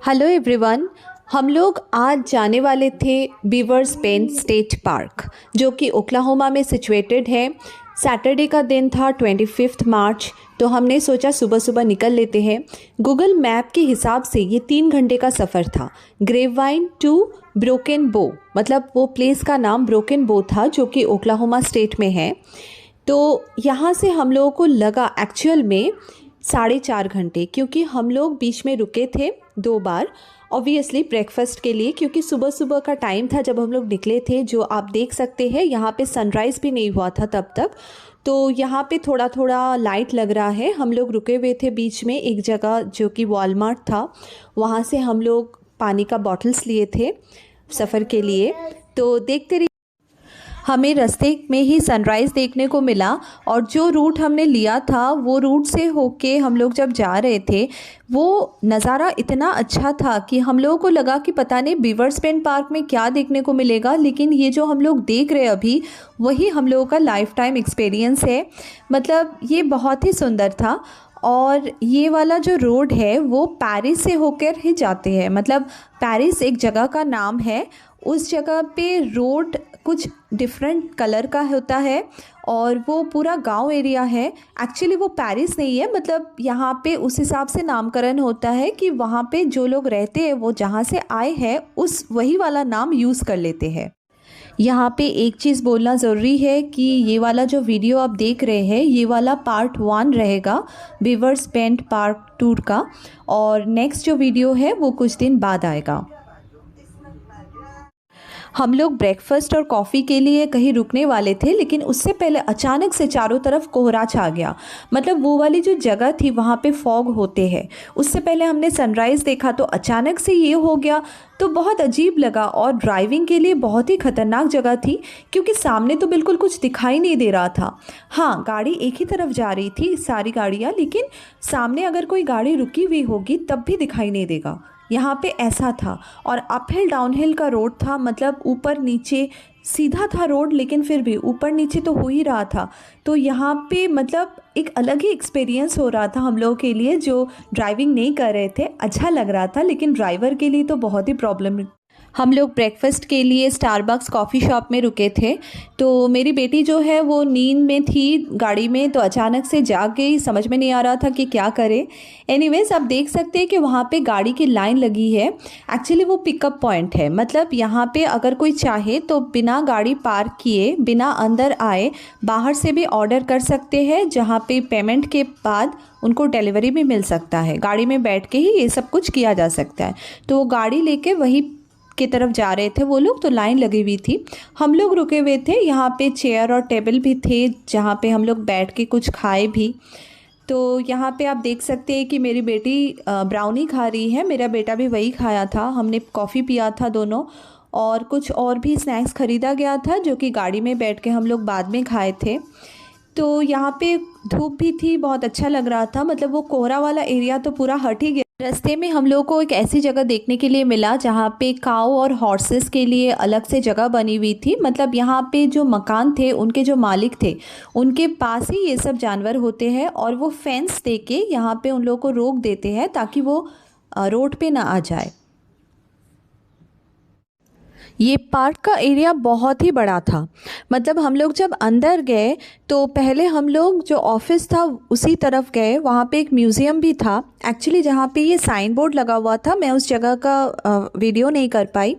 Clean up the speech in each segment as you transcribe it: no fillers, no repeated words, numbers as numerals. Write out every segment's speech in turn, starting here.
Hello everyone. हम लोग आज जाने वाले थे बीवर्स बेंड स्टेट पार्क, जो कि ओक्लाहोमा में सिचुएटेड है। सैटरडे का दिन था 25 मार्च, तो हमने सोचा सुबह सुबह निकल लेते हैं। गूगल मैप के हिसाब से ये 3 घंटे का सफ़र था। ग्रेपवाइन टू ब्रोकन बो, मतलब वो प्लेस का नाम ब्रोकन बो था, जो कि ओक्लाहोमा स्टेट में है। तो यहाँ से हम लोगों को लगा एक्चुअल में 4.5 घंटे, क्योंकि हम लोग बीच में रुके थे 2 बार, ऑब्वियसली ब्रेकफास्ट के लिए, क्योंकि सुबह सुबह का टाइम था जब हम लोग निकले थे। जो आप देख सकते हैं यहाँ पे सनराइज़ भी नहीं हुआ था तब तक, तो यहाँ पे थोड़ा थोड़ा लाइट लग रहा है। हम लोग रुके हुए थे बीच में एक जगह जो कि वॉलमार्ट था, वहाँ से हम लोग पानी का बॉटल्स लिए थे सफ़र के लिए। तो देखते रहिए, हमें रास्ते में ही सनराइज़ देखने को मिला। और जो रूट हमने लिया था वो रूट से होके हम लोग जब जा रहे थे, वो नज़ारा इतना अच्छा था कि हम लोगों को लगा कि पता नहीं बीवर्स बेंड पार्क में क्या देखने को मिलेगा, लेकिन ये जो हम लोग देख रहे हैं अभी, वही हम लोगों का लाइफ टाइम एक्सपीरियंस है। मतलब ये बहुत ही सुंदर था। और ये वाला जो रोड है वो पेरिस से होकर ही जाते हैं, मतलब पेरिस एक जगह का नाम है। उस जगह पे रोड कुछ डिफरेंट कलर का होता है और वो पूरा गांव एरिया है। एक्चुअली वो पेरिस नहीं है, मतलब यहाँ पे उस हिसाब से नामकरण होता है कि वहाँ पे जो लोग रहते हैं वो जहाँ से आए हैं उस वही वाला नाम यूज़ कर लेते हैं। यहाँ पे एक चीज़ बोलना ज़रूरी है कि ये वाला जो वीडियो आप देख रहे हैं, ये वाला पार्ट 1 रहेगा बीवर्स बेंड पार्क टूर का, और नेक्स्ट जो वीडियो है वो कुछ दिन बाद आएगा। हम लोग ब्रेकफास्ट और कॉफ़ी के लिए कहीं रुकने वाले थे, लेकिन उससे पहले अचानक से चारों तरफ कोहरा छा गया। मतलब वो वाली जो जगह थी वहाँ पे फॉग होते हैं। उससे पहले हमने सनराइज़ देखा, तो अचानक से ये हो गया, तो बहुत अजीब लगा। और ड्राइविंग के लिए बहुत ही ख़तरनाक जगह थी, क्योंकि सामने तो बिल्कुल कुछ दिखाई नहीं दे रहा था। हाँ, गाड़ी एक ही तरफ जा रही थी, सारी गाड़ियाँ, लेकिन सामने अगर कोई गाड़ी रुकी हुई होगी तब भी दिखाई नहीं देगा। यहाँ पे ऐसा था। और अपहिल डाउनहिल का रोड था, मतलब ऊपर नीचे सीधा था रोड, लेकिन फिर भी ऊपर नीचे तो हो ही रहा था। तो यहाँ पे मतलब एक अलग ही एक्सपीरियंस हो रहा था हम लोगों के लिए, जो ड्राइविंग नहीं कर रहे थे। अच्छा लग रहा था, लेकिन ड्राइवर के लिए तो बहुत ही प्रॉब्लम। हम लोग ब्रेकफास्ट के लिए स्टारबक्स कॉफ़ी शॉप में रुके थे। तो मेरी बेटी जो है वो नींद में थी गाड़ी में, तो अचानक से जाग गई, समझ में नहीं आ रहा था कि क्या करे। एनीवेज, आप देख सकते हैं कि वहाँ पे गाड़ी की लाइन लगी है। एक्चुअली वो पिकअप पॉइंट है, मतलब यहाँ पे अगर कोई चाहे तो बिना गाड़ी पार्क किए, बिना अंदर आए, बाहर से भी ऑर्डर कर सकते हैं, जहाँ पे पेमेंट के बाद उनको डिलीवरी भी मिल सकता है। गाड़ी में बैठ के ही ये सब कुछ किया जा सकता है। तो वो गाड़ी लेके वही की तरफ जा रहे थे वो लोग, तो लाइन लगी हुई थी। हम लोग रुके हुए थे, यहाँ पे चेयर और टेबल भी थे जहाँ पे हम लोग बैठ के कुछ खाए भी। तो यहाँ पे आप देख सकते हैं कि मेरी बेटी ब्राउनी खा रही है, मेरा बेटा भी वही खाया था। हमने कॉफ़ी पिया था दोनों, और कुछ और भी स्नैक्स ख़रीदा गया था जो कि गाड़ी में बैठ के हम लोग बाद में खाए थे। तो यहाँ पे धूप भी थी, बहुत अच्छा लग रहा था। मतलब वो कोहरा वाला एरिया तो पूरा हट ही गया। रास्ते में हम लोग को एक ऐसी जगह देखने के लिए मिला जहाँ पे काऊ और हॉर्सेस के लिए अलग से जगह बनी हुई थी। मतलब यहाँ पे जो मकान थे, उनके जो मालिक थे, उनके पास ही ये सब जानवर होते हैं, और वो फेंस दे के यहाँ पे उन लोगों को रोक देते हैं ताकि वो रोड पे ना आ जाए। ये पार्क का एरिया बहुत ही बड़ा था। मतलब हम लोग जब अंदर गए तो पहले हम लोग जो ऑफिस था उसी तरफ गए, वहाँ पे एक म्यूज़ियम भी था। एक्चुअली जहाँ पे ये साइन बोर्ड लगा हुआ था, मैं उस जगह का वीडियो नहीं कर पाई।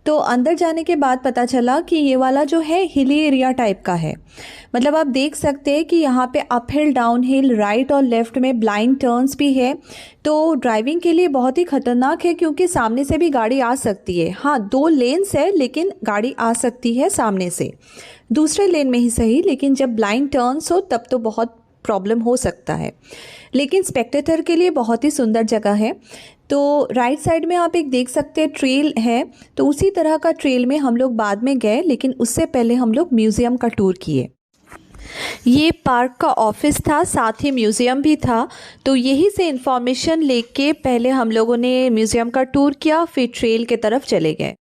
तो अंदर जाने के बाद पता चला कि ये वाला जो है हिली एरिया टाइप का है। मतलब आप देख सकते हैं कि यहाँ पे अपहिल डाउनहिल, राइट और लेफ़्ट में ब्लाइंड टर्न्स भी है। तो ड्राइविंग के लिए बहुत ही ख़तरनाक है, क्योंकि सामने से भी गाड़ी आ सकती है। हाँ, 2 लेन्स है, लेकिन गाड़ी आ सकती है सामने से, दूसरे लेन में ही सही, लेकिन जब ब्लाइंड टर्न्स हो तब तो बहुत प्रॉब्लम हो सकता है। लेकिन स्पेक्टेटर के लिए बहुत ही सुंदर जगह है। तो राइट साइड में आप एक देख सकते हैं ट्रेल है, तो उसी तरह का ट्रेल में हम लोग बाद में गए, लेकिन उससे पहले हम लोग म्यूज़ियम का टूर किए। ये पार्क का ऑफिस था, साथ ही म्यूज़ियम भी था। तो यही से इंफॉर्मेशन लेके पहले हम लोगों ने म्यूज़ियम का टूर किया, फिर ट्रेल के तरफ चले गए।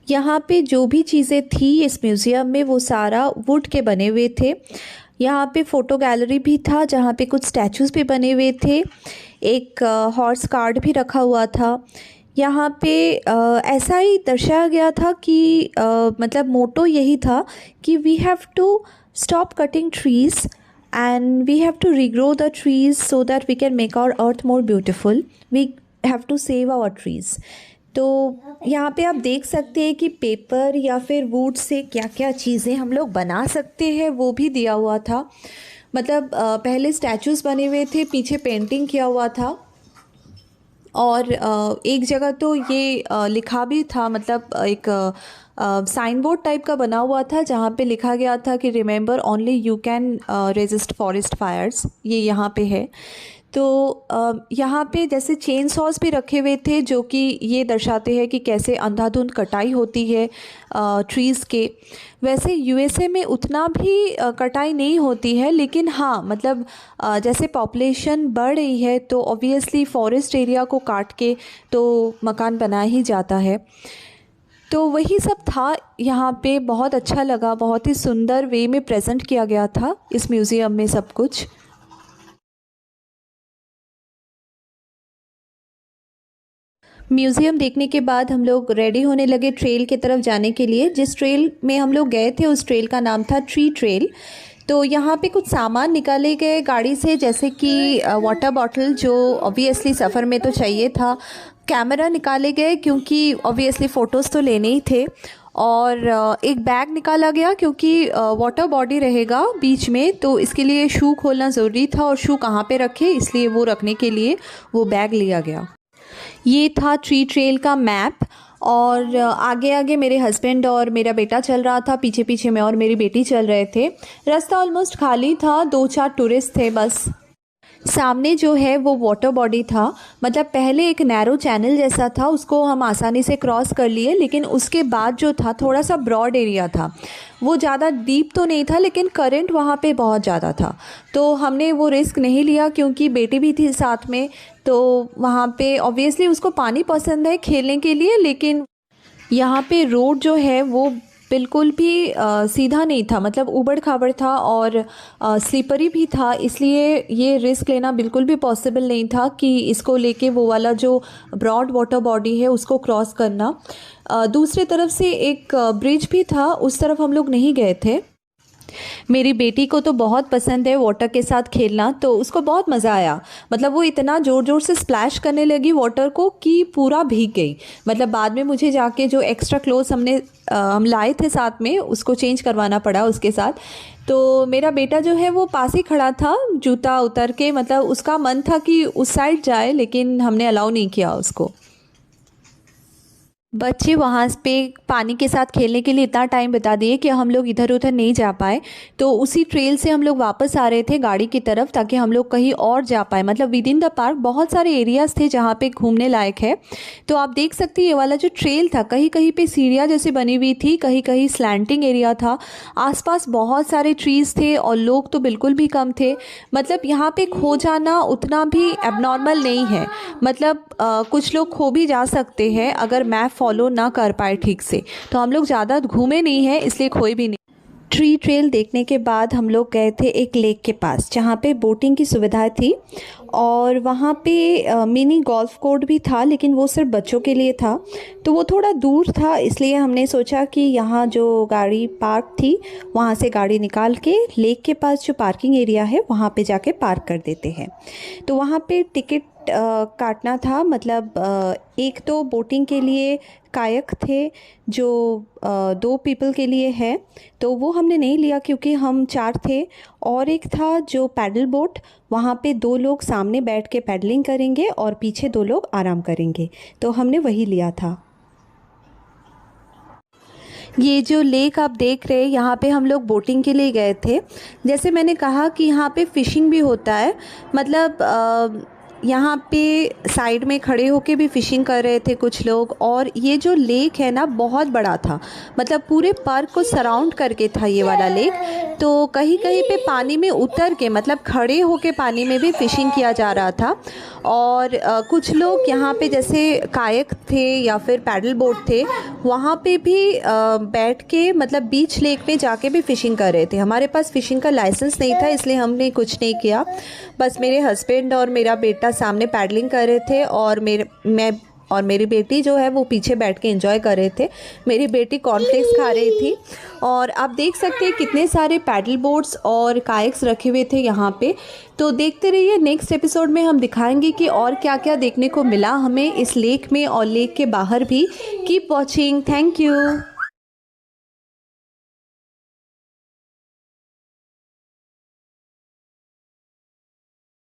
यहाँ पे जो भी चीज़ें थी इस म्यूज़ियम में वो सारा वुड के बने हुए थे। यहाँ पे फ़ोटो गैलरी भी था जहाँ पे कुछ स्टैचूज़ भी बने हुए थे। एक हॉर्स कार्ड भी रखा हुआ था। यहाँ पे ऐसा ही दर्शाया गया था कि मतलब मोटो यही था कि we have to stop cutting trees and we have to regrow the trees so that we can make our earth more beautiful, we have to save our trees. तो यहाँ पे आप देख सकते हैं कि पेपर या फिर वुड से क्या क्या चीज़ें हम लोग बना सकते हैं वो भी दिया हुआ था। मतलब पहले स्टैचूज़ बने हुए थे, पीछे पेंटिंग किया हुआ था और एक जगह तो ये लिखा भी था, मतलब एक साइन बोर्ड टाइप का बना हुआ था जहाँ पे लिखा गया था कि remember only you can resist forest fires, ये यहाँ पे है। तो यहाँ पे जैसे चेन सॉस भी रखे हुए थे जो कि ये दर्शाते हैं कि कैसे अंधाधुंध कटाई होती है ट्रीज़ के। वैसे यूएसए में उतना भी कटाई नहीं होती है, लेकिन हाँ मतलब जैसे पॉपुलेशन बढ़ रही है तो ऑब्वियसली फॉरेस्ट एरिया को काट के तो मकान बनाया ही जाता है। तो वही सब था यहाँ पे, बहुत अच्छा लगा, बहुत ही सुंदर वे में प्रेजेंट किया गया था इस म्यूज़ियम में सब कुछ। म्यूज़ियम देखने के बाद हम लोग रेडी होने लगे ट्रेल की तरफ जाने के लिए। जिस ट्रेल में हम लोग गए थे उस ट्रेल का नाम था ट्री ट्रेल। तो यहाँ पे कुछ सामान निकाले गए गाड़ी से, जैसे कि वाटर बॉटल जो ऑब्वियसली सफ़र में तो चाहिए था, कैमरा निकाले गए क्योंकि ऑब्वियसली फ़ोटोज़ तो लेने ही थे, और एक बैग निकाला गया क्योंकि वाटर बॉडी रहेगा बीच में तो इसके लिए शू खोलना ज़रूरी था, और शू कहाँ पे रखे इसलिए वो रखने के लिए वो बैग लिया गया। ये था ट्री ट्रेल का मैप, और आगे आगे मेरे हस्बैंड और मेरा बेटा चल रहा था, पीछे पीछे मैं और मेरी बेटी चल रहे थे। रास्ता ऑलमोस्ट खाली था, 2-4 टूरिस्ट थे बस। सामने जो है वो वाटर बॉडी था, मतलब पहले एक नैरो चैनल जैसा था, उसको हम आसानी से क्रॉस कर लिए, लेकिन उसके बाद जो था थोड़ा सा ब्रॉड एरिया था, वो ज़्यादा डीप तो नहीं था लेकिन करंट वहाँ पे बहुत ज़्यादा था। तो हमने वो रिस्क नहीं लिया क्योंकि बेटी भी थी साथ में, तो वहाँ पे ऑब्वियसली उसको पानी पसंद है खेलने के लिए, लेकिन यहाँ पे रोड जो है वो बिल्कुल भी सीधा नहीं था, मतलब ऊबड़ खाबड़ था और स्लिपरी भी था, इसलिए ये रिस्क लेना बिल्कुल भी पॉसिबल नहीं था कि इसको लेके वो वाला जो ब्रॉड वाटर बॉडी है उसको क्रॉस करना। दूसरी तरफ से एक ब्रिज भी था, उस तरफ हम लोग नहीं गए थे। मेरी बेटी को तो बहुत पसंद है वाटर के साथ खेलना, तो उसको बहुत मज़ा आया। मतलब वो इतना ज़ोर ज़ोर से स्प्लैश करने लगी वाटर को कि पूरा भीग गई। मतलब बाद में मुझे जाके जो एक्स्ट्रा क्लोथ्स हम लाए थे साथ में उसको चेंज करवाना पड़ा उसके साथ। तो मेरा बेटा जो है वो पास ही खड़ा था जूता उतर के, मतलब उसका मन था कि उस साइड जाए लेकिन हमने अलाउ नहीं किया उसको। बच्चे वहाँ पे पानी के साथ खेलने के लिए इतना टाइम बिता दिए कि हम लोग इधर उधर नहीं जा पाए। तो उसी ट्रेल से हम लोग वापस आ रहे थे गाड़ी की तरफ ताकि हम लोग कहीं और जा पाए। मतलब विद इन द पार्क बहुत सारे एरियाज़ थे जहाँ पे घूमने लायक है। तो आप देख सकते हैं ये वाला जो ट्रेल था, कहीं कहीं पे सीढ़ियाँ जैसी बनी हुई थी, कहीं कहीं स्लैंटिंग एरिया था, आसपास बहुत सारे ट्रीज़ थे और लोग तो बिल्कुल भी कम थे। मतलब यहाँ पे खो जाना उतना भी एबनॉर्मल नहीं है। मतलब कुछ लोग खो भी जा सकते हैं अगर मैप फॉलो ना कर पाए ठीक से। तो हम लोग ज़्यादा घूमे नहीं हैं इसलिए खोए भी नहीं। ट्री ट्रेल देखने के बाद हम लोग गए थे एक लेक के पास जहाँ पे बोटिंग की सुविधा थी, और वहाँ पे मिनी गोल्फ कोर्ट भी था, लेकिन वो सिर्फ बच्चों के लिए था। तो वो थोड़ा दूर था, इसलिए हमने सोचा कि यहाँ जो गाड़ी पार्क थी वहाँ से गाड़ी निकाल के लेक के पास जो पार्किंग एरिया है वहाँ पे जाके पार्क कर देते हैं। तो वहाँ पे टिकट काटना था। मतलब एक तो बोटिंग के लिए कायक थे जो 2 पीपल के लिए है, तो वो हमने नहीं लिया क्योंकि हम 4 थे। और एक था जो पैडल बोट, वहाँ पे 2 लोग सामने बैठ के पैडलिंग करेंगे और पीछे 2 लोग आराम करेंगे, तो हमने वही लिया था। ये जो लेक आप देख रहे हैं यहाँ पे हम लोग बोटिंग के लिए गए थे। जैसे मैंने कहा कि यहाँ पे फ़िशिंग भी होता है। मतलब यहाँ पे साइड में खड़े होके भी फ़िशिंग कर रहे थे कुछ लोग। और ये जो लेक है ना बहुत बड़ा था, मतलब पूरे पार्क को सराउंड करके था ये वाला लेक। तो कहीं कहीं पे पानी में उतर के, मतलब खड़े होके पानी में भी फ़िशिंग किया जा रहा था। और कुछ लोग यहाँ पे जैसे कायक थे या फिर पैडल बोट थे, वहाँ पे भी बैठ के मतलब बीच लेक में जाके भी फ़िशिंग कर रहे थे। हमारे पास फ़िशिंग का लाइसेंस नहीं था इसलिए हमने कुछ नहीं किया। बस मेरे हस्बैंड और मेरा बेटा बेटा सामने पैडलिंग कर रहे थे और मेरी बेटी जो है वो पीछे बैठ के एंजॉय कर रहे थे। मेरी बेटी कॉर्नफ्लेक्स खा रही थी। और आप देख सकते हैं कितने सारे पैडल बोट्स और कायक्स रखे हुए थे यहाँ पे। तो देखते रहिए, नेक्स्ट एपिसोड में हम दिखाएंगे कि और क्या क्या देखने को मिला हमें इस लेक में और लेक के बाहर भी। Keep watching. Thank you.